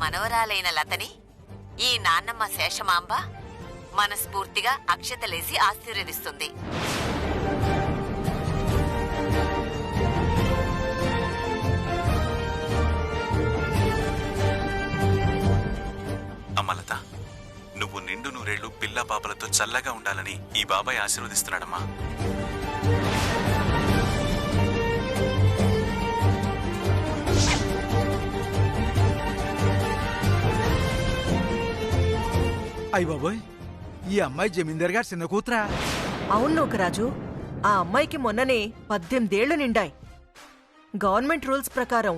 మనవరాలైన లతని ఈ నాన్నమ్మ శేషమాంబ మనస్ఫూర్తిగా అక్షతలేసి ఆశీర్వదిస్తుంది. అమ్మలత, నువ్వు నిండు నూరేళ్లు పిల్ల పాపలతో చల్లగా ఉండాలని ఈ బాబాయ్ ఆశీర్వదిస్తున్నాడమ్మా. అయ్య బాబోయ్, ఈ అమ్మాయి జమీందార్ గారు చిన్న కూతురా? అవును నూకరాజు, ఆ అమ్మాయికి మొన్ననే 18 ఏళ్లు నిండాయి. గవర్నమెంట్ రూల్స్ ప్రకారం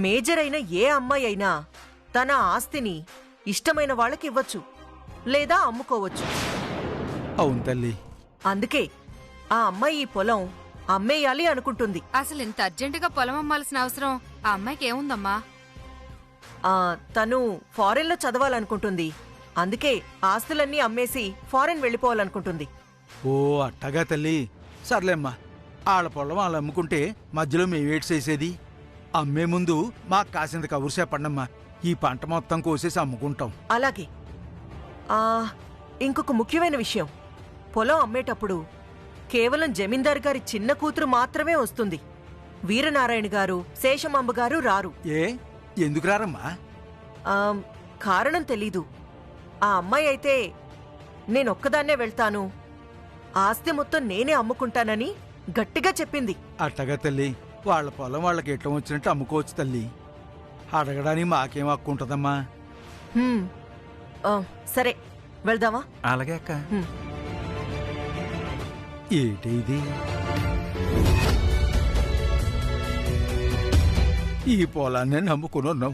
మేజర్ అయిన ఏ అమ్మాయి అయినా తన ఆస్తిని ఇష్టమైన వాళ్ళకి ఇవ్వచ్చు లేదా అమ్ముకోవచ్చు. అవును తల్లి. అందుకే ఆ అమ్మాయి ఈ పొలం అమ్మేయాలి అనుకుంటుంది. అసలు ఇంత అర్జెంటుగా పొలం అమ్మాల్సిన అవసరం ఆ అమ్మాయికి ఏముందమ్మా? తను ఫారెన్ లో చదవాలనుకుంటుంది. అందుకే ఆస్తులన్నీ అమ్మేసి ఫారెన్ వెళ్ళిపోవాలనుకుంటుంది. ఓ అట్టగా తల్లి. సర్లేమ్మా, ఆళ్ళ పొలం వాళ్ళు అమ్ముకుంటే మధ్యలో మేమేటి చేసేది? అమ్మే ముందు మాకు కాసింత కబురు చెప్పండమ్మా. ఈ పంట మొత్తం కోసేసి అమ్ముకుంటాం. అలాగే. ఇంకొక ముఖ్యమైన విషయం, పొలం అమ్మేటప్పుడు కేవలం జమీందార్ గారి చిన్న కూతురు మాత్రమే వస్తుంది. వీరనారాయణ గారు, శేషమాంబ గారు రారు. ఎందుకు రారమ్మా? కారణం తెలీదు. ఆ అమ్మాయి అయితే నేనొక్కదాన్నే వెళ్తాను, ఆస్తి మొత్తం నేనే అమ్ముకుంటానని గట్టిగా చెప్పింది. అట్టగా తల్లి, వాళ్ళ పొలం వాళ్ళకి ఎట్లా వచ్చినట్టు అమ్ముకోవచ్చు తల్లి. అడగడానికి మాకేం హక్కు ఉంటదమ్మా? సరే, వెళ్దామా? అలాగే అక్క. ఏంటి ఇది? ఈ పొలాన్ని నమ్ముకుని ఉన్నాం.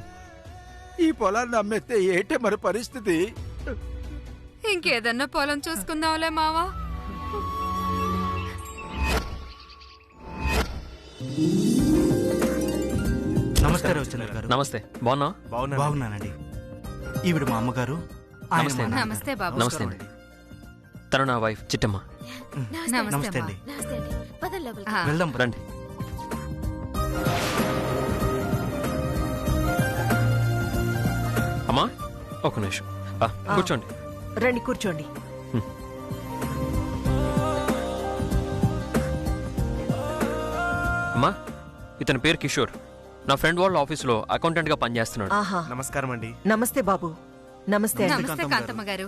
ఈ పొలాన్ని అమ్మేస్తే ఏంటే మరి పరిస్థితి? ఇంకేదన్నా పొలం చూసుకుందాంలే మావా. నమస్తే రవిచంద్ర గారు. నమస్తే. బాగున్నా? బాగున్నానండి. ఈవిడ మా అమ్మగారు. నమస్తే బాబు. నమస్తే అండి. తను నా వైఫ్ చిట్టమ్మ. నమస్తే అండి. వెళ్దాం రండి. అమ్మా ఒక నిమిషం కూర్చోండి. రండి కూర్చోండి. అమ్మా, ఇతని పేరు కిషోర్. నా ఫ్రెండ్ వాళ్ళ ఆఫీసులో అకౌంటెంట్ గా పనిచేస్తున్నాడు. నమస్కారం అండి. నమస్తే బాబు. నమస్తే. నమస్తే కాంతమ్మ గారు.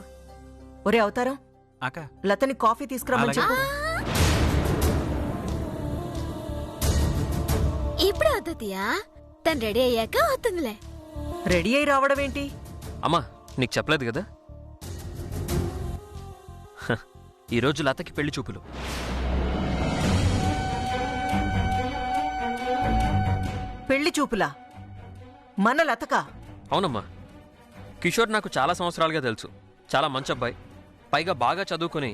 ఒరే అవతారం, లతని కాఫీ తీసుకురమ్మని చెప్పు. ఇప్పుడు అవుతుందియా? తను రెడీ అయ్యాక అవుతుందిలే. రెడీ అయి రావడం ఏంటి? అమ్మా, నీకు చెప్పలేదు కదా, ఈరోజు లతకి పెళ్లి చూపులు. పెళ్లి చూపులా? మన లతకా? అవునమ్మా. కిషోర్ నాకు చాలా సంవత్సరాలుగా తెలుసు. చాలా మంచి అబ్బాయి. పైగా బాగా చదువుకుని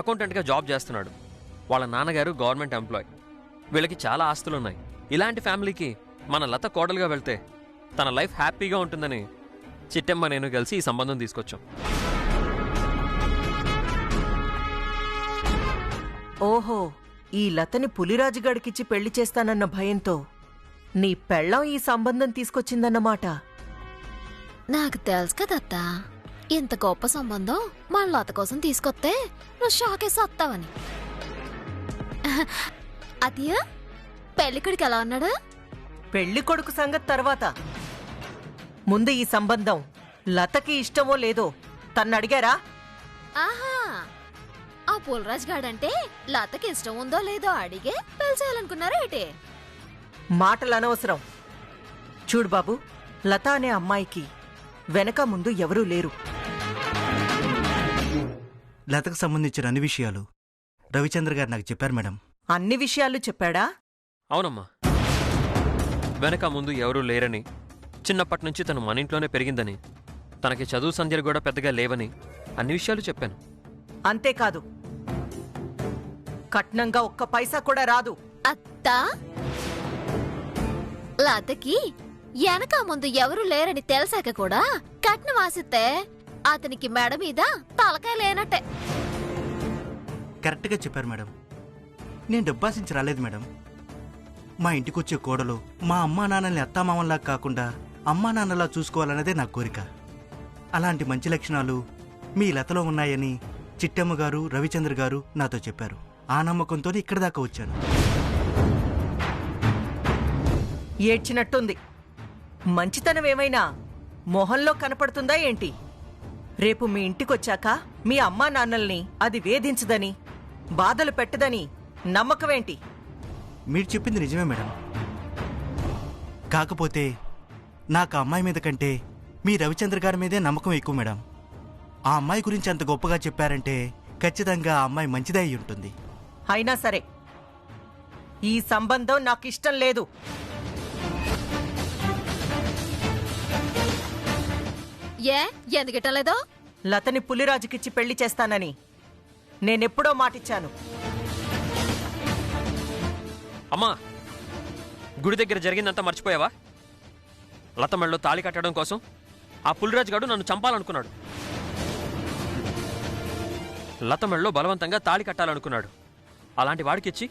అకౌంటెంట్గా జాబ్ చేస్తున్నాడు. వాళ్ళ నాన్నగారు గవర్నమెంట్ ఎంప్లాయ్. వీళ్ళకి చాలా ఆస్తులున్నాయి. ఇలాంటి ఫ్యామిలీకి మన లత కోడలుగా వెళ్తే తన లైఫ్ హ్యాపీగా ఉంటుందని చిట్టమ్మ నేను కలిసి ఈ సంబంధం తీసుకొచ్చాం. ఓహో, ఈ లతని పులిరాజుగాడికిచ్చి పెళ్లి చేస్తానన్న భయంతో నీ పెళ్ళం ఈ సంబంధం తీసుకొచ్చిందన్నమాట. నాకు తెలుసు కదత్తా, ఇంత గొప్ప సంబంధం మన లత కోసం తీసుకొస్తే నువ్వు షాకేసి వస్తావని. అతియా, పెళ్ళికొడికి ఎలా ఉన్నాడు? పెళ్లి కొడుకు సంగతి తర్వాత. ముందు ఈ సంబంధం లతకి ఇష్టమో లేదో తన్ను అడిగారా? ఆహా, ఆ పులరాజ్ గాడంటే లతకి ఇష్టం ఉందో లేదో అడిగే పెళ్లి చేయాలనుకున్నారా ఏంటి? మాటలు అనవసరం. చూడు బాబు, లత అనే అమ్మాయికి వెనక ముందు ఎవరూ లేరు. లతకు సంబంధించిన అన్ని విషయాలు రవిచంద్ర గారు నాకు చెప్పారు మేడం. అన్ని విషయాలు చెప్పాడా? అవునమ్మా. వెనక ముందు ఎవరూ లేరని, చిన్నప్పటి నుంచి తను మన ఇంట్లోనే పెరిగిందని, తనకి చదువు సంధ్యలు కూడా పెద్దగా లేవని అన్ని విషయాలు చెప్పాను. అంతేకాదు, కట్నంగా ఒక్క పైసా కూడా రాదు. అత్తా, లతకి వెనక ముందు ఎవరు లేరని తెలిసాక కూడా కట్నం ఆశిస్తే అతనికి మెడ మీద తలకాయ లేనట్టే. కరెక్ట్గా చెప్పారు మేడం. నేను డబ్బాసించి రాలేదు మేడం. మా ఇంటికొచ్చే కోడలు మా అమ్మా నాన్నల్ని అత్తామామల్లా కాకుండా అమ్మా నాన్నలా చూసుకోవాలన్నదే నా కోరిక. అలాంటి మంచి లక్షణాలు మీ లతలో ఉన్నాయని చిట్టమ్మ గారు, రవిచంద్ర గారు నాతో చెప్పారు. ఆ నమ్మకంతో ఇక్కడి దాకా వచ్చాను. ఏడ్చినట్టుంది. మంచితనం ఏమైనా మొహంలో కనపడుతుందా ఏంటి? రేపు మీ ఇంటికొచ్చాక మీ అమ్మా నాన్నల్ని అది వేధించదని, బాధలు పెట్టదని నమ్మకమేంటి? మీరు చెప్పింది నిజమే మేడం. కాకపోతే నాకు ఆ అమ్మాయి మీద కంటే మీ రవిచంద్ర గారి మీదే నమ్మకం ఎక్కువ మేడం. ఆ అమ్మాయి గురించి అంత గొప్పగా చెప్పారంటే ఖచ్చితంగా ఆ అమ్మాయి మంచిదే అయి ఉంటుంది. అయినా సరే ఈ సంబంధం నాకిష్టం లేదు. ఏ ఎందుకిట్టం లేదో? లతని పులిరాజుకిచ్చి పెళ్లి చేస్తానని నేనెప్పుడో మాటిచ్చాను. అమ్మా, గుడి దగ్గర జరిగిందంతా మర్చిపోయావా? లత మెళ్ళలో తాళి కట్టడం కోసం ఆ పులిరాజు గాడు నన్ను చంపాలనుకున్నాడు. లత మెళ్ళలో బలవంతంగా తాళి కట్టాలనుకున్నాడు. అలాంటి వాడికిచ్చి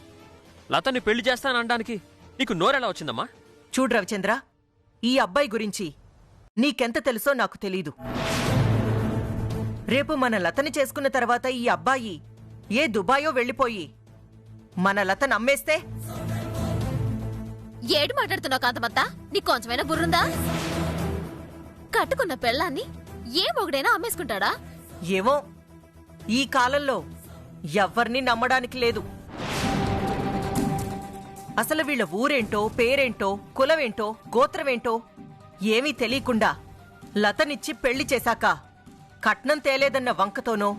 లతని పెళ్లి చేస్తాననడానికి నీకు నోరెలా వచ్చిందమ్మా? చూడు రవిచంద్ర, ఈ అబ్బాయి గురించి నీకెంత తెలుసో నాకు తెలీదు. రేపు మన లతని చేసుకున్న తర్వాత ఈ అబ్బాయి ఏ దుబాయో వెళ్ళిపోయి మన లతను అమ్మేస్తే? ఏడు మాట్లాడుతున్నావు కాంతమత్త? నీకు కొంచెమైనా బుర్రుందా? కట్టుకున్న పెళ్ళాన్ని ఏ మొగుడైనా అమ్మేసుకుంటాడా? ఏమో, ఈ కాలంలో ఎవ్వరినీ నమ్మడానికి లేదు. అసలు వీళ్ళ ఊరేంటో, పేరేంటో, కులమేంటో, గోత్రమేంటో ఏమీ తెలియకుండా లతనిచ్చి పెళ్లి చేశాక కట్నం తేలేదన్న వంకతోనో,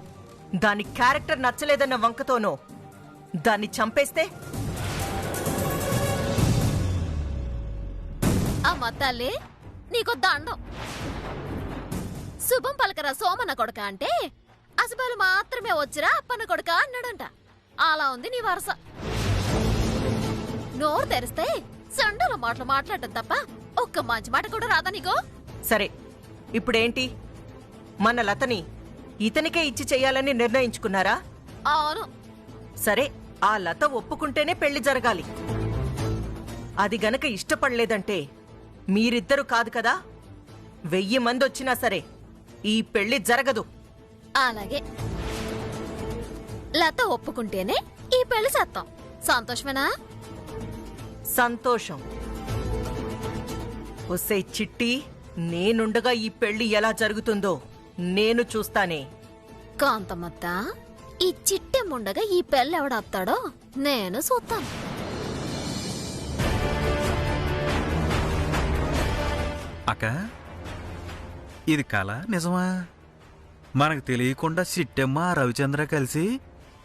దాని క్యారెక్టర్ నచ్చలేదన్న వంకతోనో దాన్ని చంపేస్తే? ఆ మత్తాలే నీకు దండం. శుభం పలకరా సోమన్న కొడుక అంటే అశుభాలు మాత్రమే వచ్చిరా అప్పన్న కొడుక అన్నాడంట. అలా ఉంది నీ వరస. నోరు తెరిస్తే సండల మాటలు మాట్లాడటం తప్ప ఒక్క మంచి మాట కూడా రాదా నీకు? సరే, ఇప్పుడేంటి? మన లతని ఇతనికే ఇచ్చి చెయ్యాలని నిర్ణయించుకున్నారా? అవును. సరే, ఆ లత ఒప్పుకుంటేనే పెళ్లి జరగాలి. అది గనక ఇష్టపడలేదంటే మీరిద్దరు కాదు కదా, 1000 మంది వచ్చినా సరే ఈ పెళ్లి జరగదు. అలాగే లత ఒప్పుకుంటేనే ఈ పెళ్లి చేస్తాం. సంతోషమేనా? సంతోషం. ఒసే చిట్టి, నేనుండగా ఈ పెళ్లి ఎలా జరుగుతుందో నేను చూస్తానే. కాంతమత్త, ఈ చిట్టె ముండగా ఈ పెళ్లి ఎవడాపుతాడో నేను చూస్తాను. అక్క, ఇది కళ నిజమా? మనకు తెలియకుండా చిట్టెమ్మ రవిచంద్ర కలిసి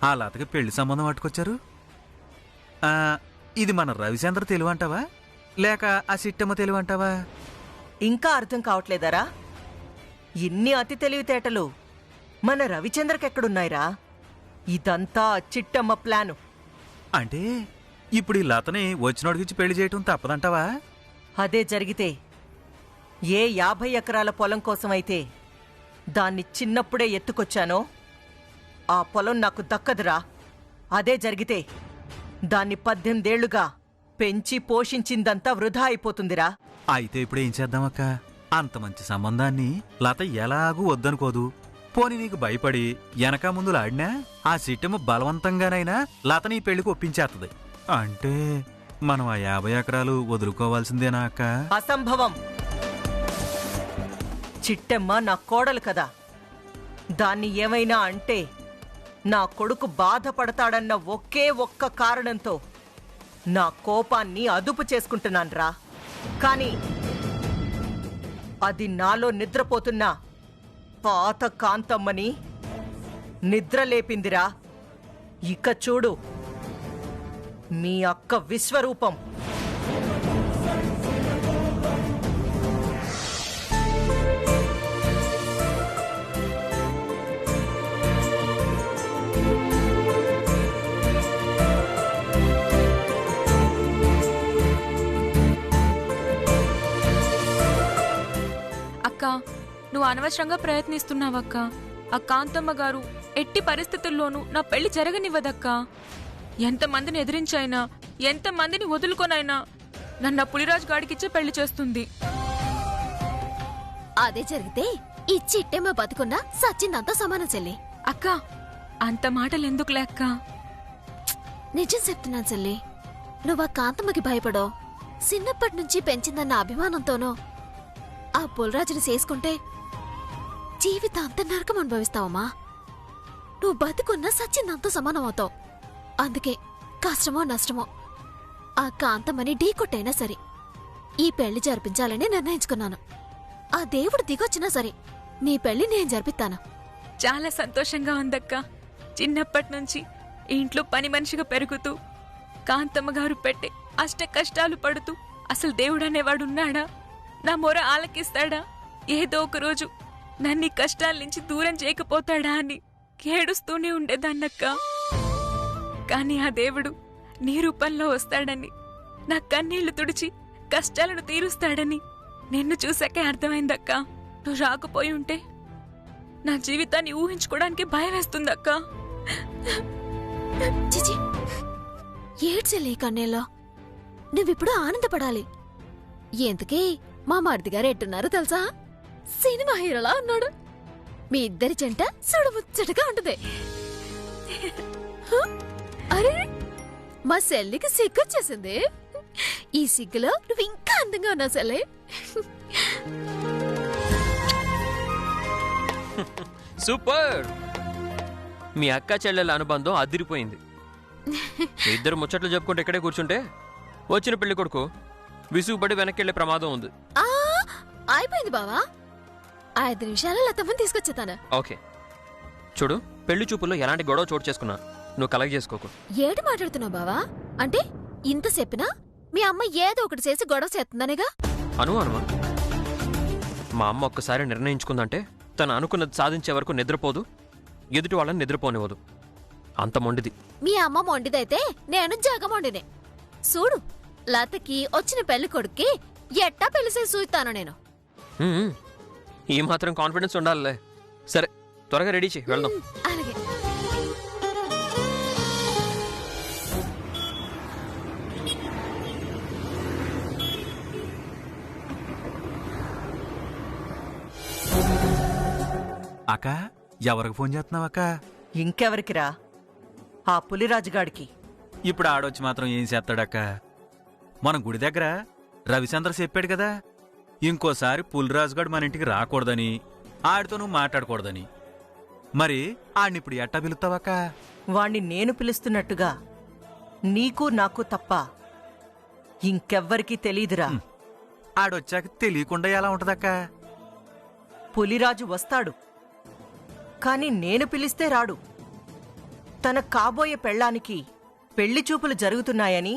ఆ లతకి పెళ్లి సంబంధం పట్టుకొచ్చారు. ఇది మన రవిచంద్ర తెలివంటావా లేక ఆ చిట్టెమ్మ తెలివంటావా? ఇంకా అర్థం కావట్లేదరా? ఇన్ని అతి తెలివితేటలు మన రవిచంద్రకెక్కడున్నాయిరా? ఇదంతా చిట్టమ్మ ప్లాను. అంటే ఇప్పుడు ఈ లతని వచ్చినోడికిచ్చి పెళ్లి చేయటం తప్పదంటావా? అదే జరిగితే, ఏ 50 ఎకరాల పొలం కోసమైతే దాన్ని చిన్నప్పుడే ఎత్తుకొచ్చానో ఆ పొలం నాకు దక్కదురా. అదే జరిగితే దాన్ని 18 ఏళ్లుగా పెంచి పోషించిందంతా వృధా అయిపోతుందిరా. అయితే ఇప్పుడు ఏం చేద్దామక్క? అంత మంచి సంబంధాన్ని లత ఎలాగూ వద్దనుకోదు. పోని నీకు భయపడి వెనక ముందు ఆడినా ఆ చిట్టెమ్మ బలవంతంగానైనా లతని ఈ పెళ్లికి ఒప్పించేస్తుంది. అంటే మనం ఆ 50 ఎకరాలు వదులుకోవాల్సిందేనా అక్క? అసంభవం. చిట్టెమ్మ నా కోడలు కదా, దాన్ని ఏమైనా అంటే నా కొడుకు బాధపడతాడన్న ఒకే ఒక్క కారణంతో నా కోపాన్ని అదుపు చేసుకుంటున్నాన్రా. కానీ అది నాలో నిద్రపోతున్న పాత కాంతమ్మని నిద్రలేపిందిరా. ఇక చూడు మీ అక్క విశ్వరూపం. అక్క, నువ్వు అనవసరంగా ప్రయత్నిస్తున్నావక్క. ఆ కాంతమ్మ గారు ఎట్టి పరిస్థితుల్లోనూ నా పెళ్లి జరగనివ్వదక్కా. ఎంతమందిని ఎదిరించైనా, ఎంతమందిని వదులుకొనైనా నన్ను పులిరాజు గాడికిచ్చే పెళ్లి చేస్తుంది. అదే జరిగితే ఈ చిట్టేమ బతుకున్నా సచ్చిందంతా సమానం చెల్లి. అక్క అంత మాటలెందుకులే అక్క. నిజం చెప్తున్నాను చెల్లి. నువ్వు ఆ కాంతమ్మకి భయపడో చిన్నప్పటి నుంచి పెంచిందన్న అభిమానంతోనో ఆ పుల్రాజుని చేసుకుంటే జీవితాంత నరకం అనుభవిస్తావమ్మా. నువ్వు బతుకున్నా సచ్చిందంతా సమానం అవుతావు. అందుకే కష్టమో నష్టమో ఆ కాంతమ్మని ఢీకొట్టైనా సరే ఈ పెళ్లి జరిపించాలని నిర్ణయించుకున్నాను. ఆ దేవుడు దిగొచ్చినా సరే నీ పెళ్లి నేను జరిపిస్తాను. చాలా సంతోషంగా ఉందక్క. చిన్నప్పటి నుంచి ఇంట్లో పని మనిషిగా పెరుగుతూ కాంతమ్మ గారు పెట్టే అష్ట కష్టాలు పడుతూ అసలు దేవుడనేవాడున్నాడా, నా మొర ఆలకిస్తాడా, ఏదో ఒక రోజు నన్ను ఈ కష్టాల నుంచి దూరం చేయకపోతాడా అని ఏడుస్తూనే ఉండేదాన్నక్క. కాని ఆ దేవుడు నీ రూపంలో వస్తాడని, నా కన్నీళ్లు తుడిచి కష్టాలను తీరుస్తాడని నిన్ను చూసాకే అర్థమైందక్క. నువ్వు రాకపోయి ఉంటే నా జీవితాన్ని ఊహించుకోవడానికి భయం వేస్తుందక్క. చిచి ఏడ్చలే కన్నేలో. నువ్విప్పుడు ఆనందపడాలి. ఎందుకే మా మరిదిగారు ఎట్టున్నారు తెలుసా? సినిమా హీరోలా ఉన్నాడు. మీ ఇద్దరి జంట సుడుముచ్చటగా ఉంటుంది. అరే మా సెల్లికి సిగ్గొచ్చేసింది. ఈ సిగ్గులో నువ్వు ఇంకా అందంగా ఉన్నావు సెల్లే. సూపర్. మీ అక్క చెల్లెల అనుబంధం అదిరిపోయింది. ఇద్దరు ముచ్చట్లు చెప్పుకుంటే ఇక్కడే కూర్చుంటే వచ్చిన పెళ్లి కొడుకు విసుగుపడి వెనక్కి వెళ్లే ప్రమాదం ఉంది. అయిపోయింది బావా. 5 నిమిషాలు లతమ్మని తీసుకొచ్చేతాను. ఓకే చూడు, పెళ్లి చూపుల్లో ఎలాంటి గొడవ చోటు చేసుకున్నా నువ్వు కలగ చేసుకోకు. ఏటి మాట్లాడుతున్నావు బావా? అంటే ఇంత చెప్పినా మీ అమ్మ ఏదో ఒకటి చేసి గొడవ చేస్తుందనేగా? అనుమానమా? మా అమ్మ ఒక్కసారి నిర్ణయించుకుందంటే తను అనుకున్నది సాధించే వరకు నిద్రపోదు, ఎదుటి వాళ్ళని నిద్రపోనివ్వదు. అంత మొండిది. మీ అమ్మ మొండిదైతే నేను జగమొండినే. చూడు, లతకి వచ్చిన పెళ్లి కొడుక్కి ఎట్టా పెళ్లి చేసి చూస్తాను నేను. ఈ మాత్రం కాన్ఫిడెన్స్ ఉండాలిలే. సరే త్వరగా రెడీ చేయి, వెళ్దాం. అలాగే. అక్క ఎవరికి ఫోన్ చేస్తున్నావు అక్క? ఇంకెవరికిరా? ఆ పులిరాజుగాడికి. ఇప్పుడు ఆడొచ్చి మాత్రం ఏం చేస్తాడక్క? మన గుడి దగ్గర రవిచంద్ర చెప్పాడు కదా, ఇంకోసారి పులిరాజుగాడు మన ఇంటికి రాకూడదని, ఆడితో నువ్వు మాట్లాడకూడదని. మరి ఆడినిప్పుడు ఎట్టా పిలుస్తావక్క? వాణ్ణి నేను పిలుస్తున్నట్టుగా నీకు నాకు తప్ప ఇంకెవ్వరికీ తెలీదురా. ఆడొచ్చాక తెలియకుండా ఎలా ఉంటదక్క? పులిరాజు వస్తాడు, కాని నేను పిలిస్తే రాడు. తన కాబోయే పెళ్ళానికి పెళ్లి చూపులు జరుగుతున్నాయని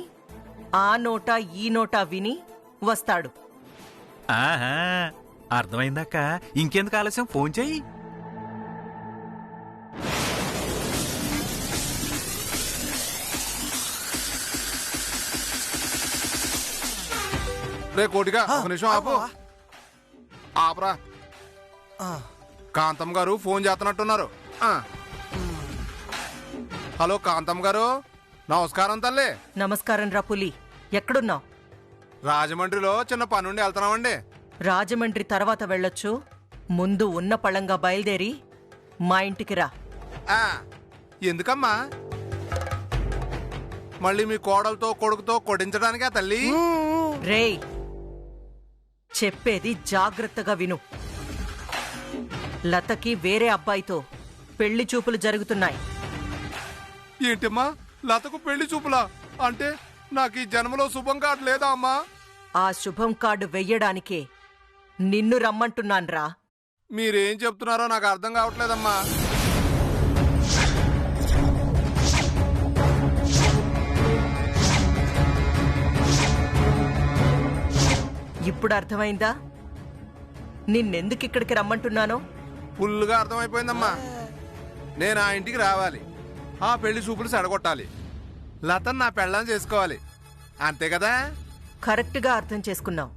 ఆ నోటా ఈ నోటా విని వస్తాడు. ఆహా, అర్థమైందక్క. ఇంకెందుకు ఆలస్యం, ఫోన్ చెయ్యి. రే కోటిగా ఒక నిమిషం ఆపు. ఆపరా. కాంతమ్మ గారు ఫోన్ చేస్తున్నట్టున్నారు. హలో కాంతమ్మ గారు, నమస్కారం తల్లి. నమస్కారం రా పులి. ఎక్కడున్నావు? రాజమండ్రిలో చిన్న పనుండి వెళ్తున్నామండి. రాజమండ్రి తర్వాత వెళ్ళొచ్చు, ముందు ఉన్న పళంగా బయలుదేరి మా ఇంటికి రా. ఎందుకమ్మా? మళ్ళీ మీ కోడలతో కొడుకుతో కొడించడానికా తల్లి? రేయ్, చెప్పేది జాగ్రత్తగా విను. లతకి వేరే అబ్బాయితో పెళ్లి చూపులు జరుగుతున్నాయి. ఏంటమ్మా, లతకు పెళ్లి చూపులా? అంటే నాకు ఈ జన్మలో శుభం కార్డు లేదా అమ్మా? ఆ శుభం కార్డు వెయ్యడానికే నిన్ను రమ్మంటున్నాన్రా. మీరేం చెప్తున్నారో నాకు అర్థం కావట్లేదమ్మా. ఇప్పుడు అర్థమైందా నిన్నెందుకు ఇక్కడికి రమ్మంటున్నానో? ఫుల్గా అర్థమైపోయిందమ్మా. నేను ఆ ఇంటికి రావాలి, ఆ పెళ్లి చూపులు సెడగొట్టాలి, లతను నా పెళ్ళాన్ని చేసుకోవాలి, అంతే కదా? కరెక్ట్గా అర్థం చేసుకున్నావు.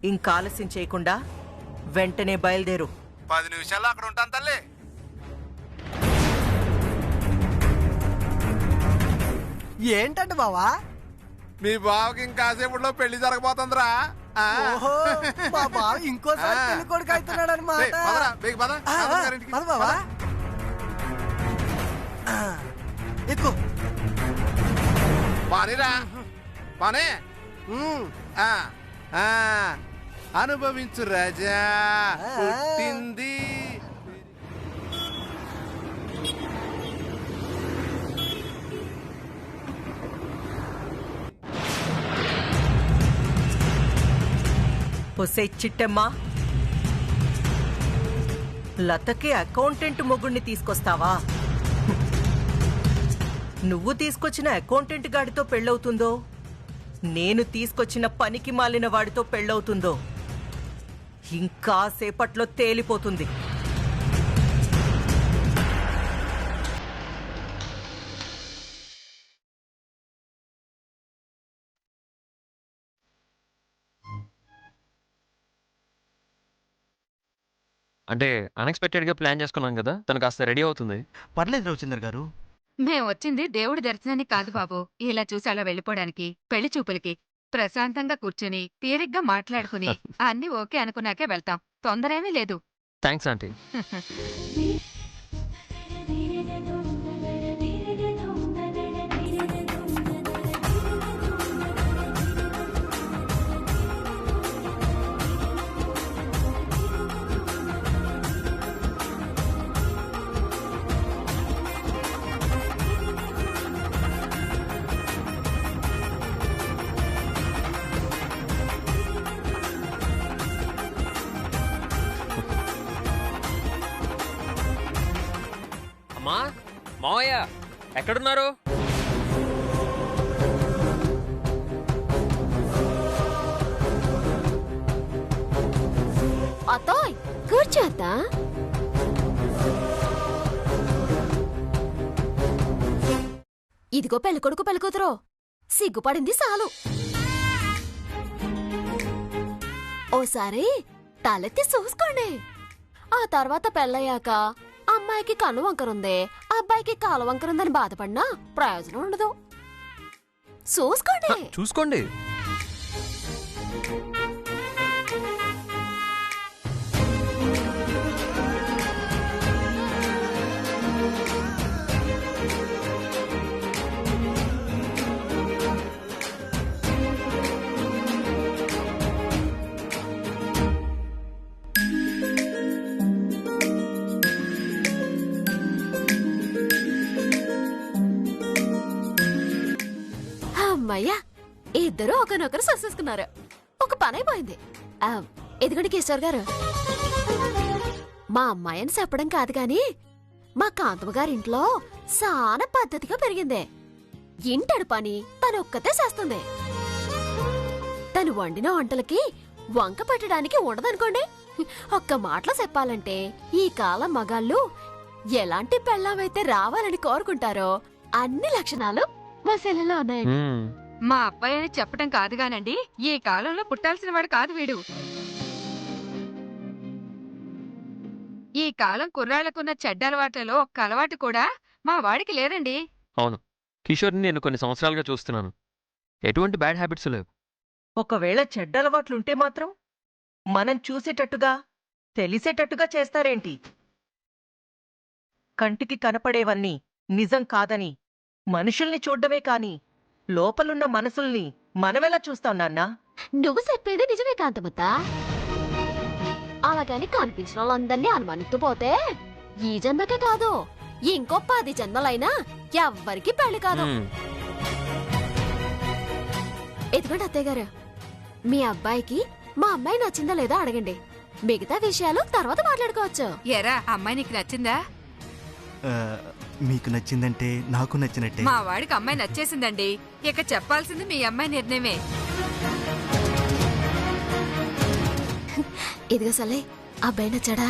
ఇంకా ఆలస్యం చేయకుండా వెంటనే బయలుదేరు. 10 నిమిషాల్లో అక్కడ ఉంటాను తల్లి. ఏంటండి బావా? మీ బావకి ఇంకాసేపట్లో పెళ్లి జరగబోతుందిరా. ఓహో మా బావ ఇంకోసారి పెళ్లి కొడుకు అవుతున్నాడు అనమాట. ఎక్కువ పానిరా పానే అనుభవించు రాజా పుట్టింది. పొసే చిట్టమ్మా, లతకి అకౌంటెంట్ మొగుణ్ణి తీసుకొస్తావా? నువ్వు తీసుకొచ్చిన అకౌంటెంట్ గాడితో పెళ్ళవుతుందో, నేను తీసుకొచ్చిన పనికి మాలిన వాడితో పెళ్ళవుతుందో ఇంకా సేపట్లో తేలిపోతుంది. అంటే అన్ఎక్స్పెక్టెడ్గా ప్లాన్ చేసుకున్నాం కదా, తను కాస్త రెడీ అవుతుంది. పర్లేదు రవిచంద్ర గారు. మేం వచ్చింది దేవుడి దర్శనానికి కాదు బాబు, ఇలా చూసి అలా వెళ్ళిపోవడానికి, పెళ్లి చూపులకి. ప్రశాంతంగా కూర్చుని తీరిగ్గా మాట్లాడుకుని అన్ని ఓకే అనుకున్నాకే వెళ్తాం. తొందరేమీ లేదు. Thanks aunty. అమ్మా, మావయ్య ఎక్కడున్నారు? అత్తోయ్ కూర్చోద్దా. ఇదిగో పెళ్ళికొడుకు పెళ్ళికూతురు, సిగ్గుపడింది చాలు. ఓసారి తలెత్తి చూసుకోండి. ఆ తర్వాత పెళ్ళయ్యాక అమ్మాయికి కన్ను వంకరుంది, అబ్బాయికి కాలు వంకరుందని బాధపడినా ప్రయోజనం ఉండదు. చూసుకోండి చూసుకోండి. అమ్మయ్యా, ఇద్దరు ఒకరినొకరు సూసేసుకున్నారు. ఒక పని అయిపోయింది. ఎదుగుడి కిషోర్ గారు, మా అమ్మాయి అని చెప్పడం కాదు గాని మా కాంతమ్మ గారింట్లో చాలా పద్ధతిగా పెరిగిందే. ఇంటడు పని తను ఒక్కతే చేస్తుంది. తను వండిన వంటలకి వంక పెట్టడానికి ఉండదనుకోండి. ఒక్క మాటలో చెప్పాలంటే ఈ కాలం మగాళ్ళు ఎలాంటి పెళ్ళామైతే రావాలని కోరుకుంటారో అన్ని లక్షణాలు మా సెల్లలో ఉన్నాయండి. మా అబ్బాయి అని చెప్పడం కాదుగానండి, ఈ కాలంలో పుట్టాల్సిన వాడు కాదు వీడు. ఈ కాలం కుర్రాళ్లకున్న చెడ్డ అలవాట్లలో ఒక్క అలవాటు కూడా మా వాడికి లేదండి. అవును, కిషోర్ని నేను కొన్ని సంవత్సరాలుగా చూస్తున్నాను. ఎటువంటి బ్యాడ్ హ్యాబిట్స్ లేవు. ఒకవేళ చెడ్డ అలవాట్లుంటే మాత్రం మనం చూసేటట్టుగా తెలిసేటట్టుగా చేస్తారేంటి? కంటికి కనపడేవన్నీ నిజం కాదని మనుషుల్ని చూడ్డమే కాని లోపలున్న మనసుల్ని మనమెలా చూస్తాం నాన్నా? నువ్వు చెప్పేది నిజమే కాంతమ్మత. అలాగని కనిపించిన వాళ్ళందరినీ అనుమానిస్తూ పోతే ఈ జన్మకే కాదు, ఇంకో 10 జన్మలైనా ఎవ్వరికి పెళ్లి కాదు. ఎదుగండి అత్తయ్య గారు, మీ అబ్బాయికి మా అమ్మాయి నచ్చిందా లేదా అడగండి. మిగతా విషయాలు తర్వాత మాట్లాడుకోవచ్చు. ఎరా, అమ్మాయి నీకు నచ్చిందా? మీకు నచ్చిందంటే నాకు నచ్చినట్టే. మా వాడికి అమ్మాయి నచ్చేసిందండి. ఇక చెప్పాల్సింది మీ అమ్మాయి నిర్ణయమే. ఇదిగో సలే, అబ్బాయి నచ్చాడా?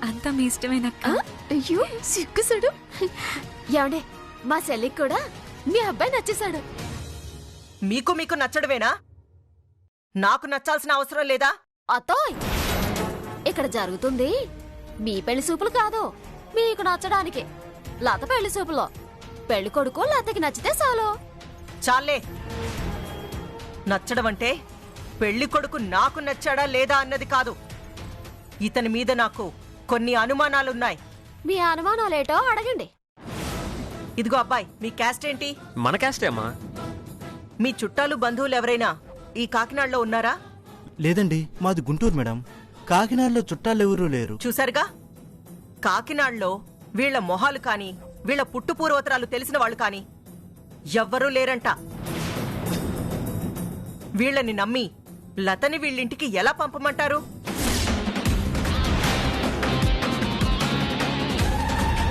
అంతా మీ ఇష్టమేనక్క. అయ్యో సిగ్గుసాడు. ఏమండే, మా సెల్లికి కూడా మీ అబ్బాయి నచ్చేశాడు. మీకు మీకు నచ్చడమేనా? నాకు నచ్చాల్సిన అవసరం లేదా? అత్తోయ్, ఇక్కడ జరుగుతుంది మీ పెళ్లి చూపులు కాదు, మీకు నచ్చడానికి. లత పెళ్లి చూపులో పెళ్లి కొడుకు లతకి నచ్చితే చాలు. చాలే. నచ్చడం అంటే పెళ్లి కొడుకు నాకు నచ్చాడా లేదా అన్నది కాదు. ఇతని మీద నాకు కొన్ని అనుమానాలున్నాయి. మీ అనుమానాలేటో అడగండి. ఇదిగో అబ్బాయి, మీ క్యాస్ట్ ఏంటి? మన క్యాస్టే అమ్మా. మీ చుట్టాలు బంధువులు ఎవరైనా ఈ కాకినాడలో ఉన్నారా? లేదండి, మాది గుంటూరు మేడం. కాకినాడలో చుట్టాలెవరూ లేరు. చూసారుగా, కాకినాడలో వీళ్ల మొహాలు కాని వీళ్ల పుట్టు పూర్వోత్తరాలు తెలిసిన వాళ్ళు కాని ఎవ్వరూ లేరంట. వీళ్ళని నమ్మి లతని వీళ్ళింటికి ఎలా పంపమంటారు?